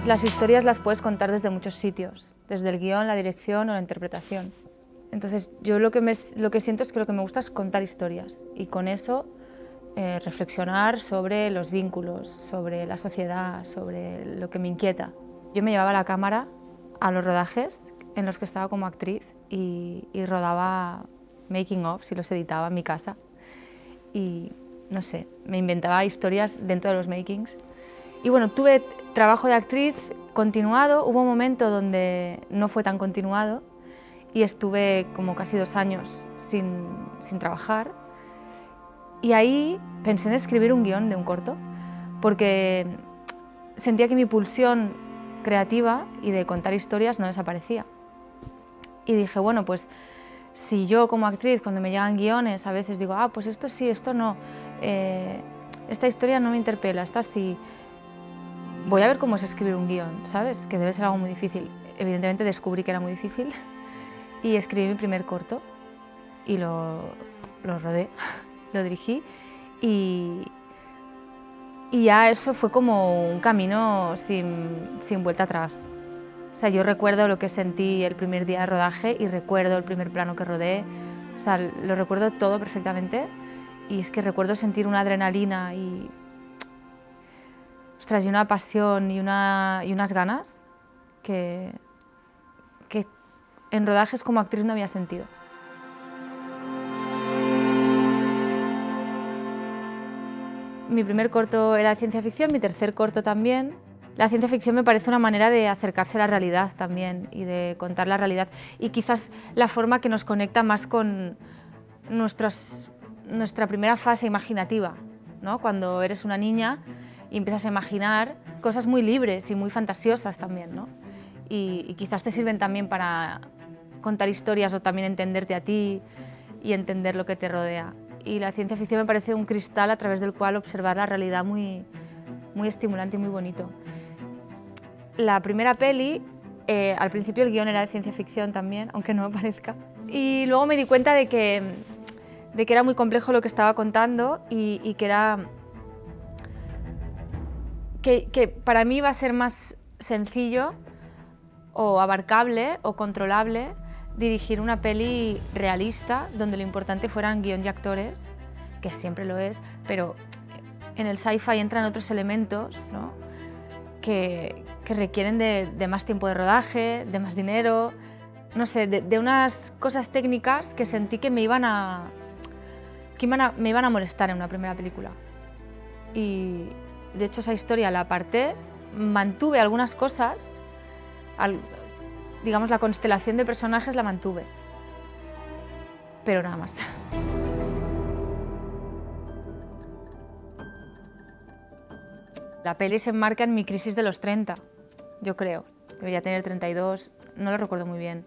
las historias las puedes contar desde muchos sitios, desde el guión, la dirección o la interpretación. Entonces yo lo que siento es que lo que me gusta es contar historias y con eso reflexionar sobre los vínculos, sobre la sociedad, sobre lo que me inquieta. Yo me llevaba la cámara a los rodajes en los que estaba como actriz y rodaba making of y los editaba en mi casa. Y no sé, me inventaba historias dentro de los makings. Y bueno, tuve trabajo de actriz continuado, hubo un momento donde no fue tan continuado y estuve como casi 2 años sin trabajar. Y ahí pensé en escribir un guión de un corto, porque sentía que mi pulsión creativa y de contar historias no desaparecía. Y dije, bueno, pues si yo como actriz, cuando me llegan guiones, a veces digo, pues esto sí, esto no, esta historia no me interpela, esta sí, voy a ver cómo es escribir un guión, ¿sabes? Que debe ser algo muy difícil. Evidentemente descubrí que era muy difícil y escribí mi primer corto y lo rodé, lo dirigí y ya eso fue como un camino sin vuelta atrás. O sea, yo recuerdo lo que sentí el primer día de rodaje y recuerdo el primer plano que rodé. O sea, lo recuerdo todo perfectamente y es que recuerdo sentir una adrenalina y, ostras, y una pasión y unas ganas que en rodajes como actriz no había sentido. Mi primer corto era de ciencia ficción, mi tercer corto también. La ciencia ficción me parece una manera de acercarse a la realidad también y de contar la realidad y quizás la forma que nos conecta más con nuestra primera fase imaginativa, ¿no? Cuando eres una niña y empiezas a imaginar cosas muy libres y muy fantasiosas también, ¿no? Y quizás te sirven también para contar historias o también entenderte a ti y entender lo que te rodea. Y la ciencia ficción me parece un cristal a través del cual observar la realidad muy estimulante y muy bonito. La primera peli, al principio el guión era de ciencia ficción también, aunque no me parezca. Y luego me di cuenta de que era muy complejo lo que estaba contando y que para mí iba a ser más sencillo o abarcable o controlable dirigir una peli realista donde lo importante fueran guión y actores, que siempre lo es, pero en el sci-fi entran otros elementos, ¿no? que requieren de más tiempo de rodaje, de más dinero, no sé, de unas cosas técnicas que sentí que me iban a molestar en una primera película. Y de hecho esa historia la aparté, mantuve algunas cosas, digamos la constelación de personajes la mantuve, pero nada más. La peli se enmarca en mi crisis de los 30, yo creo. Debería tener 32, no lo recuerdo muy bien.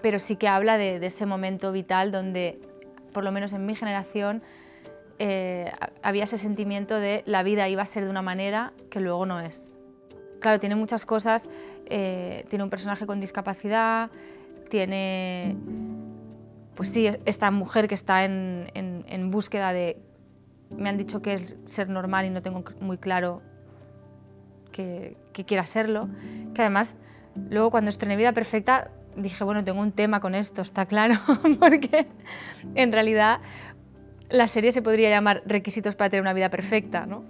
Pero sí que habla de ese momento vital donde, por lo menos en mi generación, había ese sentimiento de la vida iba a ser de una manera que luego no es. Claro, tiene muchas cosas, tiene un personaje con discapacidad, tiene, pues sí, esta mujer que está en búsqueda de... Me han dicho que es ser normal y no tengo muy claro que quiera serlo. Que además, luego cuando estrené Vida Perfecta, dije, bueno, tengo un tema con esto, está claro, porque en realidad la serie se podría llamar Requisitos para tener una vida perfecta, ¿no?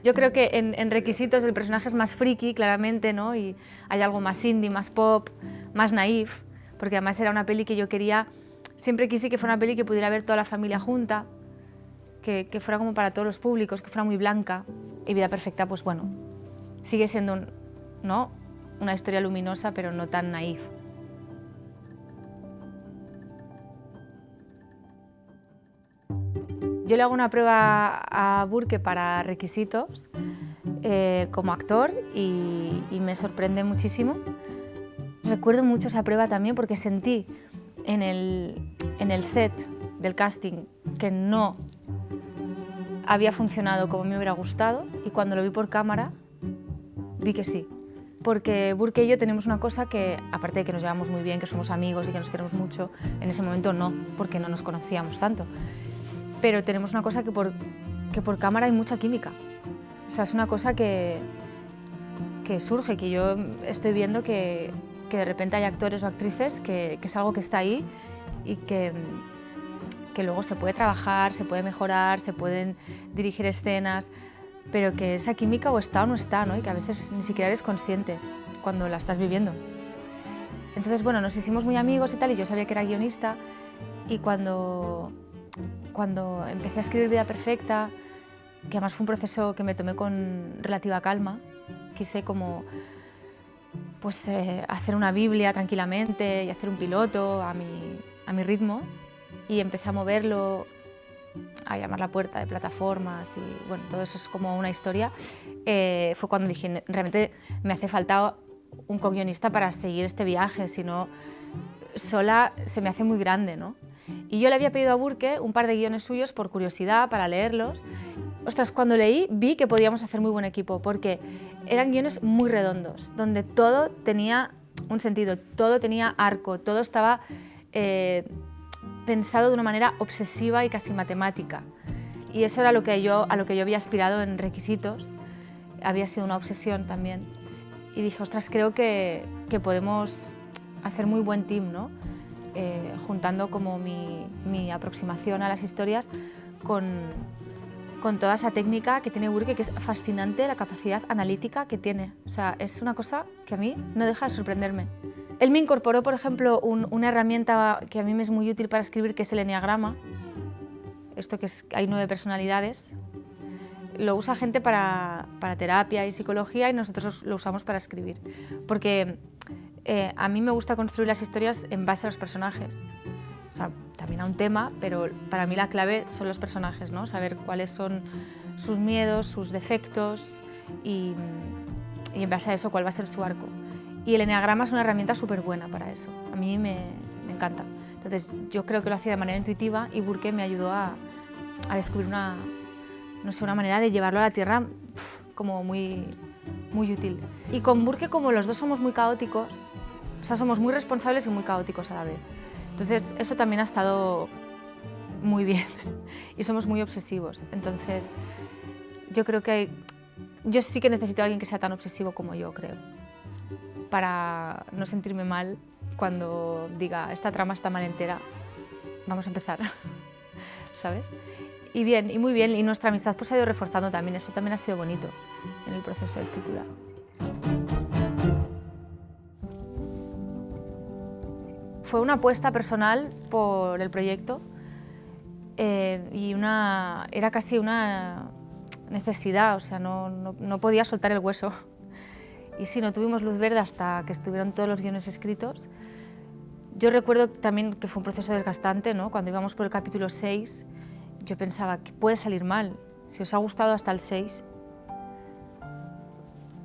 Yo creo que en Requisitos el personaje es más friki, claramente, ¿no? Y hay algo más indie, más pop, más naif, porque además era una peli que yo quería, siempre quise que fuera una peli que pudiera ver toda la familia junta, que fuera como para todos los públicos, que fuera muy blanca. Y Vida Perfecta, pues bueno, sigue siendo ¿no? una historia luminosa, pero no tan naif. Yo le hago una prueba a Burke para Requisitos como actor y me sorprende muchísimo. Recuerdo mucho esa prueba también porque sentí en el set del casting que no había funcionado como me hubiera gustado y cuando lo vi por cámara vi que sí. Porque Burke y yo tenemos una cosa que, aparte de que nos llevamos muy bien, que somos amigos y que nos queremos mucho, en ese momento no, porque no nos conocíamos tanto. Pero tenemos una cosa que por cámara hay mucha química. O sea, es una cosa que que surge, que yo estoy viendo que de repente hay actores o actrices que es algo que está ahí y que luego se puede trabajar, se puede mejorar, se pueden dirigir escenas, pero que esa química o está o no está, ¿no? Y que a veces ni siquiera eres consciente cuando la estás viviendo. Entonces, bueno, nos hicimos muy amigos y tal, y yo sabía que era guionista, y cuando empecé a escribir Vida Perfecta, que además fue un proceso que me tomé con relativa calma, quise como pues, hacer una Biblia tranquilamente y hacer un piloto a mi ritmo, y empecé a moverlo, a llamar la puerta de plataformas y bueno, todo eso es como una historia. Fue cuando dije, realmente me hace falta un co-guionista para seguir este viaje, si no, sola se me hace muy grande, ¿no? Y yo le había pedido a Burke un par de guiones suyos por curiosidad, para leerlos. Ostras, cuando leí vi que podíamos hacer muy buen equipo, porque eran guiones muy redondos, donde todo tenía un sentido, todo tenía arco, todo estaba pensado de una manera obsesiva y casi matemática. Y eso era a lo que yo había aspirado en Requisitos, había sido una obsesión también. Y dije, ostras, creo que podemos hacer muy buen team, ¿no? Juntando como mi aproximación a las historias con toda esa técnica que tiene Burke, que es fascinante, la capacidad analítica que tiene. O sea, es una cosa que a mí no deja de sorprenderme. Él me incorporó, por ejemplo, una herramienta que a mí me es muy útil para escribir, que es el eneagrama. Esto que es, hay 9 personalidades. Lo usa gente para terapia y psicología, y nosotros lo usamos para escribir. Porque a mí me gusta construir las historias en base a los personajes. O sea, también a un tema, pero para mí la clave son los personajes, ¿no? Saber cuáles son sus miedos, sus defectos y en base a eso cuál va a ser su arco. Y el eneagrama es una herramienta súper buena para eso. A mí me encanta. Entonces yo creo que lo hacía de manera intuitiva, y Burke me ayudó a descubrir una manera de llevarlo a la tierra como muy útil. Y con Burke, como los dos somos muy caóticos, o sea, somos muy responsables y muy caóticos a la vez. Entonces eso también ha estado muy bien y somos muy obsesivos. Entonces yo creo que yo sí que necesito a alguien que sea tan obsesivo como yo, creo, para no sentirme mal cuando diga, esta trama está mal entera, vamos a empezar, ¿sabes? Y bien, y muy bien, y nuestra amistad pues ha ido reforzando también, eso también ha sido bonito en el proceso de escritura. Fue una apuesta personal por el proyecto y era casi una necesidad, o sea, no podía soltar el hueso. Y sí, no tuvimos luz verde hasta que estuvieron todos los guiones escritos. Yo recuerdo también que fue un proceso desgastante, ¿no? Cuando íbamos por el capítulo 6, yo pensaba que puede salir mal, si os ha gustado hasta el 6.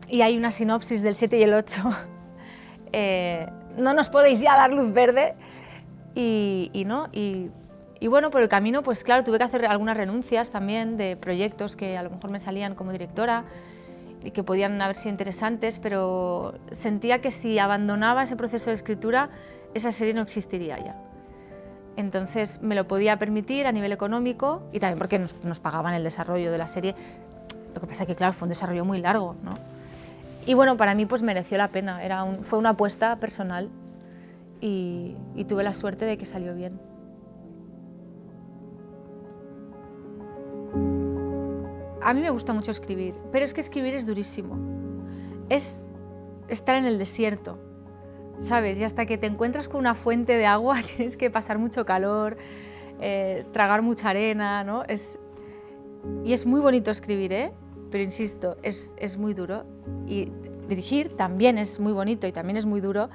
Y hay una sinopsis del 7 y el 8. No nos podéis ya dar luz verde. Y bueno, por el camino, pues claro, tuve que hacer algunas renuncias también de proyectos que a lo mejor me salían como directora y que podían haber sido interesantes, pero sentía que si abandonaba ese proceso de escritura, esa serie no existiría ya. Entonces me lo podía permitir a nivel económico y también porque nos pagaban el desarrollo de la serie. Lo que pasa es que, claro, fue un desarrollo muy largo, ¿no? Y bueno, para mí pues mereció la pena, fue una apuesta personal y tuve la suerte de que salió bien. A mí me gusta mucho escribir, pero es que escribir es durísimo. Es estar en el desierto, ¿sabes? Y hasta que te encuentras con una fuente de agua tienes que pasar mucho calor, tragar mucha arena, ¿no? Y es muy bonito escribir, ¿eh? Pero insisto, es muy duro. Y dirigir también es muy bonito y también es muy duro,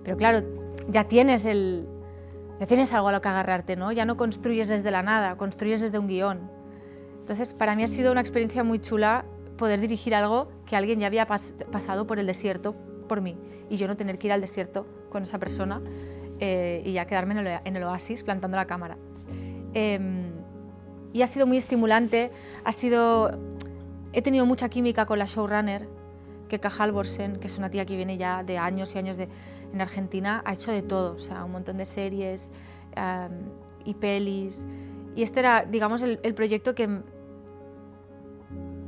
pero claro, ya tienes algo a lo que agarrarte, ¿no? Ya no construyes desde la nada, construyes desde un guión. Entonces, para mí ha sido una experiencia muy chula poder dirigir algo que alguien ya había pasado por el desierto por mí y yo no tener que ir al desierto con esa persona y ya quedarme en el oasis plantando la cámara. Y ha sido muy estimulante, he tenido mucha química con la showrunner, Keka Halvorsen, que es una tía que viene ya de años y años en Argentina, ha hecho de todo, o sea, un montón de series y pelis. Y este era, digamos, el proyecto que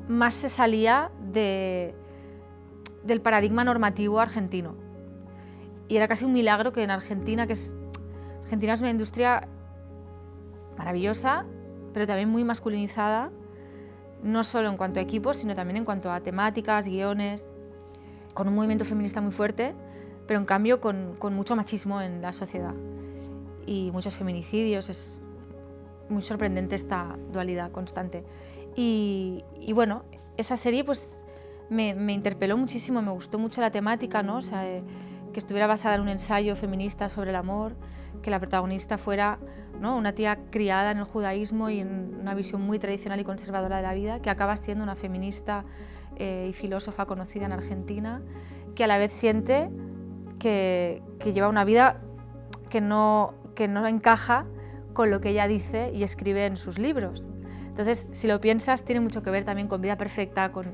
más se salía de del paradigma normativo argentino. Y era casi un milagro que en Argentina, Argentina es una industria maravillosa, pero también muy masculinizada, no solo en cuanto a equipos, sino también en cuanto a temáticas, guiones, con un movimiento feminista muy fuerte, pero en cambio con mucho machismo en la sociedad y muchos feminicidios. Es muy sorprendente esta dualidad constante. Y bueno, esa serie pues me interpeló muchísimo, me gustó mucho la temática, ¿no? O sea, que estuviera basada en un ensayo feminista sobre el amor, que la protagonista fuera, ¿no?, una tía criada en el judaísmo y en una visión muy tradicional y conservadora de la vida, que acaba siendo una feminista y filósofa conocida en Argentina, que a la vez siente que lleva una vida que no encaja con lo que ella dice y escribe en sus libros. Entonces, si lo piensas, tiene mucho que ver también con Vida Perfecta, con,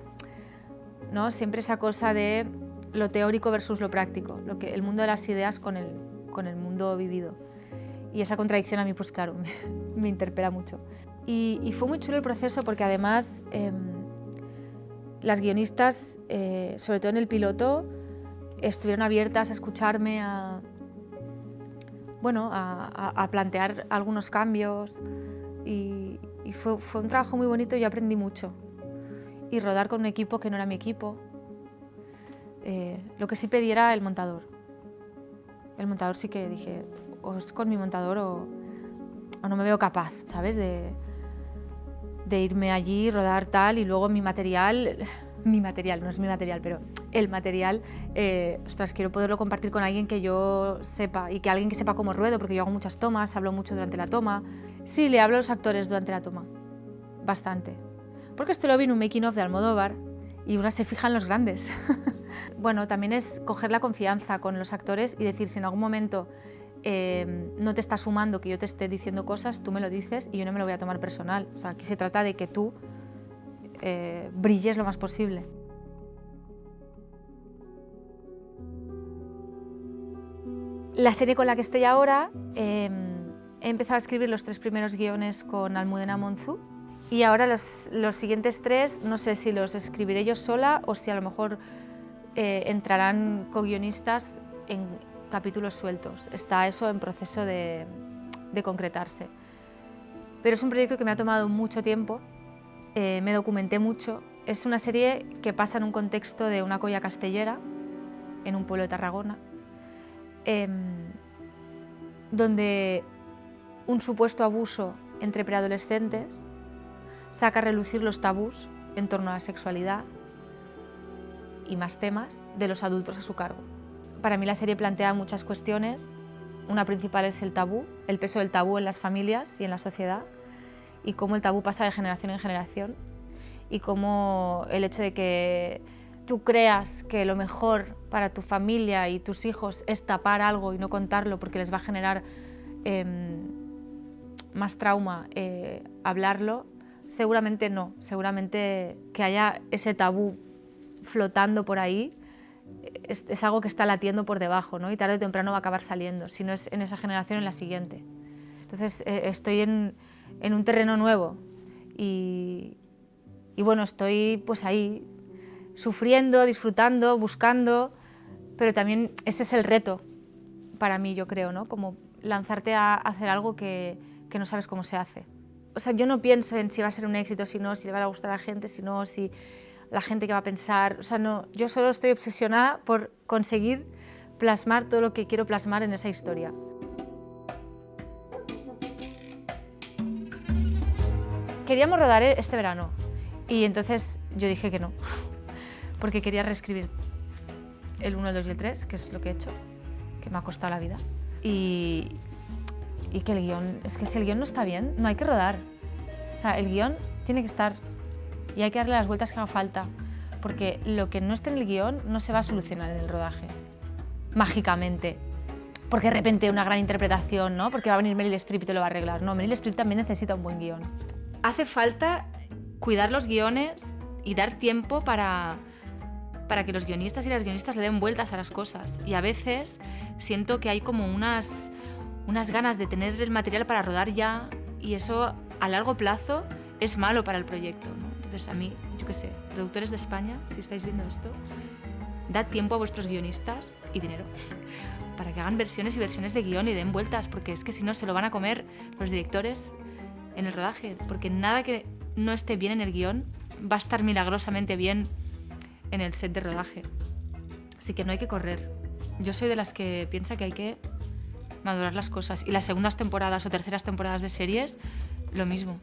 ¿no?, siempre esa cosa de lo teórico versus lo práctico, el mundo de las ideas con el mundo vivido. Y esa contradicción a mí, pues claro, me interpela mucho. Y fue muy chulo el proceso porque además las guionistas, sobre todo en el piloto, estuvieron abiertas a escucharme, a plantear algunos cambios y fue un trabajo muy bonito y yo aprendí mucho. Y rodar con un equipo que no era mi equipo. Lo que sí pedí era el montador. El montador sí que dije, o es con mi montador o no me veo capaz, ¿sabes? De irme allí, rodar tal y luego mi material, no es mi material, pero el material, ostras, quiero poderlo compartir con alguien que yo sepa y que alguien que sepa cómo ruedo, porque yo hago muchas tomas, hablo mucho durante la toma. Sí, le hablo a los actores durante la toma, bastante. Porque esto lo vi en un making of de Almodóvar y una se fija en los grandes. Bueno, también es coger la confianza con los actores y decir, si en algún momento no te está sumando que yo te esté diciendo cosas, tú me lo dices y yo no me lo voy a tomar personal. O sea, aquí se trata de que tú brilles lo más posible. La serie con la que estoy ahora, he empezado a escribir los 3 primeros guiones con Almudena Monzú y ahora los siguientes 3 no sé si los escribiré yo sola o si a lo mejor entrarán co-guionistas en capítulos sueltos. Está eso en proceso de concretarse. Pero es un proyecto que me ha tomado mucho tiempo, me documenté mucho. Es una serie que pasa en un contexto de una colla castellera, en un pueblo de Tarragona, donde un supuesto abuso entre preadolescentes saca a relucir los tabús en torno a la sexualidad y más temas de los adultos a su cargo. Para mí la serie plantea muchas cuestiones. Una principal es el tabú, el peso del tabú en las familias y en la sociedad y cómo el tabú pasa de generación en generación y cómo el hecho de que tú creas que lo mejor para tu familia y tus hijos es tapar algo y no contarlo porque les va a generar más trauma hablarlo, seguramente no, seguramente que haya ese tabú flotando por ahí es algo que está latiendo por debajo, ¿no? Y tarde o temprano va a acabar saliendo, si no es en esa generación, en la siguiente. Entonces estoy en un terreno nuevo y bueno, estoy pues ahí sufriendo, disfrutando, buscando, pero también ese es el reto para mí, yo creo, ¿no? Como lanzarte a hacer algo que no sabes cómo se hace. O sea, yo no pienso en si va a ser un éxito, si no, si le va a gustar a la gente, si no, si la gente que va a pensar. O sea, no, yo solo estoy obsesionada por conseguir plasmar todo lo que quiero plasmar en esa historia. Queríamos rodar este verano y entonces yo dije que no, porque quería reescribir el 1, el 2 y el 3, que es lo que he hecho, que me ha costado la vida. Y que el guión, es que si el guión no está bien, no hay que rodar. O sea, el guión tiene que estar y hay que darle las vueltas que haga falta, porque lo que no esté en el guión no se va a solucionar en el rodaje, mágicamente. Porque de repente una gran interpretación, ¿no? Porque va a venir Meryl Streep y te lo va a arreglar. No, Meryl Streep también necesita un buen guión. Hace falta cuidar los guiones y dar tiempo para que los guionistas y las guionistas le den vueltas a las cosas. Y a veces siento que hay como unas ganas de tener el material para rodar ya y eso a largo plazo es malo para el proyecto, ¿no? Entonces a mí, yo qué sé, productores de España, si estáis viendo esto, Dad tiempo a vuestros guionistas y dinero para que hagan versiones y versiones de guión y den vueltas, porque es que si no se lo van a comer los directores en el rodaje, porque nada que no esté bien en el guión va a estar milagrosamente bien en el set de rodaje. Así que no hay que correr. Yo soy de las que piensa que hay que madurar las cosas, y las segundas temporadas o terceras temporadas de series, lo mismo.